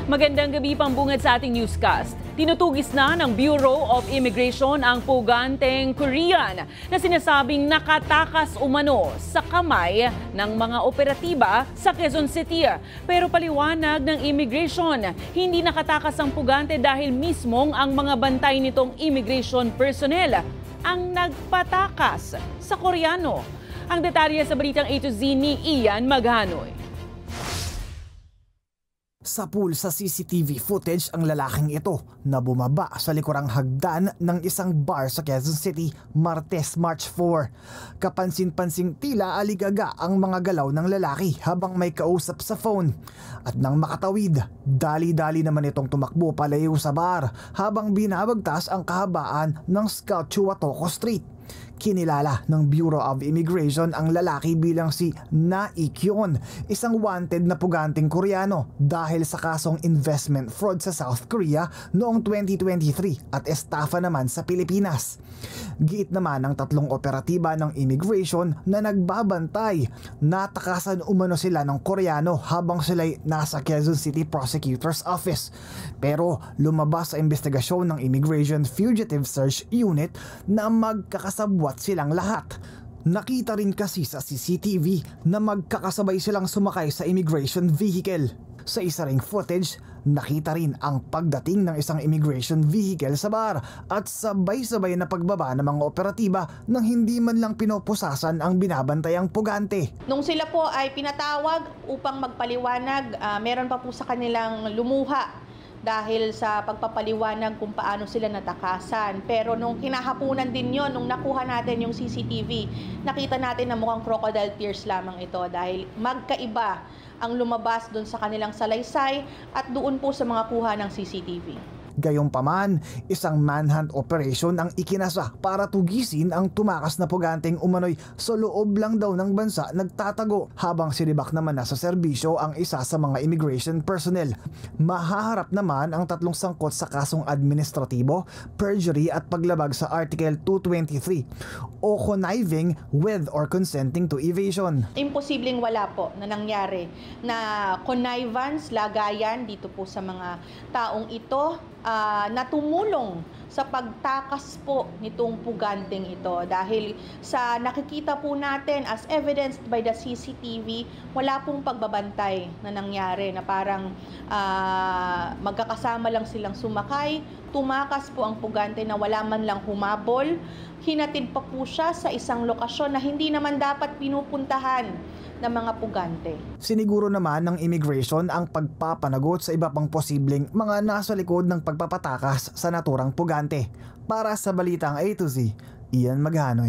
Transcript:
Magandang gabi, pambungad sa ating newscast. Tinutugis na ng Bureau of Immigration ang puganteng Korean na sinasabing nakatakas umano sa kamay ng mga operatiba sa Quezon City. Pero paliwanag ng immigration, hindi nakatakas ang pugante dahil mismong ang mga bantay nitong immigration personnel ang nagpatakas sa Koreano. Ang detalye sa balitang A to Z ni Ian Maghanoy. Sa pool sa CCTV footage ang lalaking ito na bumaba sa likurang hagdan ng isang bar sa Quezon City Martes, March 4. Kapansin-pansing tila aligaga ang mga galaw ng lalaki habang may kausap sa phone. At nang makatawid, dali-dali naman itong tumakbo palayo sa bar habang binabagtas ang kahabaan ng Scout Chuatoco Street. Kinilala ng Bureau of Immigration ang lalaki bilang si Na Ik-yeon, isang wanted na puganteng Koreano dahil sa kasong investment fraud sa South Korea noong 2023 at estafa naman sa Pilipinas. Giit naman ng tatlong operatiba ng immigration na nagbabantay. Natakasan umano sila ng Koreano habang sila'y nasa Quezon City Prosecutor's Office. Pero lumabas sa investigasyon ng Immigration Fugitive Search Unit na magkakasabwat silang lahat. Nakita rin kasi sa CCTV na magkakasabay silang sumakay sa immigration vehicle. Sa isa ring footage, nakita rin ang pagdating ng isang immigration vehicle sa bar at sabay-sabay na pagbaba ng mga operatiba nang hindi man lang pinopusasan ang binabantayang pugante. Nung sila po ay pinatawag upang magpaliwanag, meron pa po sa kanilang lumuha dahil sa pagpapaliwanag kung paano sila natakasan. Pero nung kinahapunan din yon, nung nakuha natin yung CCTV, nakita natin na mukhang crocodile tears lamang ito dahil magkaiba ang lumabas doon sa kanilang salaysay at doon po sa mga kuha ng CCTV. Gayunpaman, isang manhunt operation ang ikinasa para tugisin ang tumakas na puganteng umano'y sa loob lang daw ng bansa nagtatago habang sinibak naman na sa serbisyo ang isa sa mga immigration personnel. Mahaharap naman ang tatlong sangkot sa kasong administratibo, perjury at paglabag sa Article 223 o conniving with or consenting to evasion. Imposibleng wala po na nangyari na connivance, lagayan dito po sa mga taong ito na tumulong sa pagtakas po nitong puganteng ito dahil sa nakikita po natin as evidenced by the CCTV, wala pong pagbabantay na nangyari na parang magkakasama lang silang sumakay, tumakas po ang pugante na wala man lang humabol, hinatid pa po siya sa isang lokasyon na hindi naman dapat pinupuntahan ng mga pugante. Siniguro naman ng immigration ang pagpapanagot sa iba pang posibleng mga nasa likod ng pagpapatakas sa naturang pugante. Para sa Balitang A to Z, Ian Maghanoy.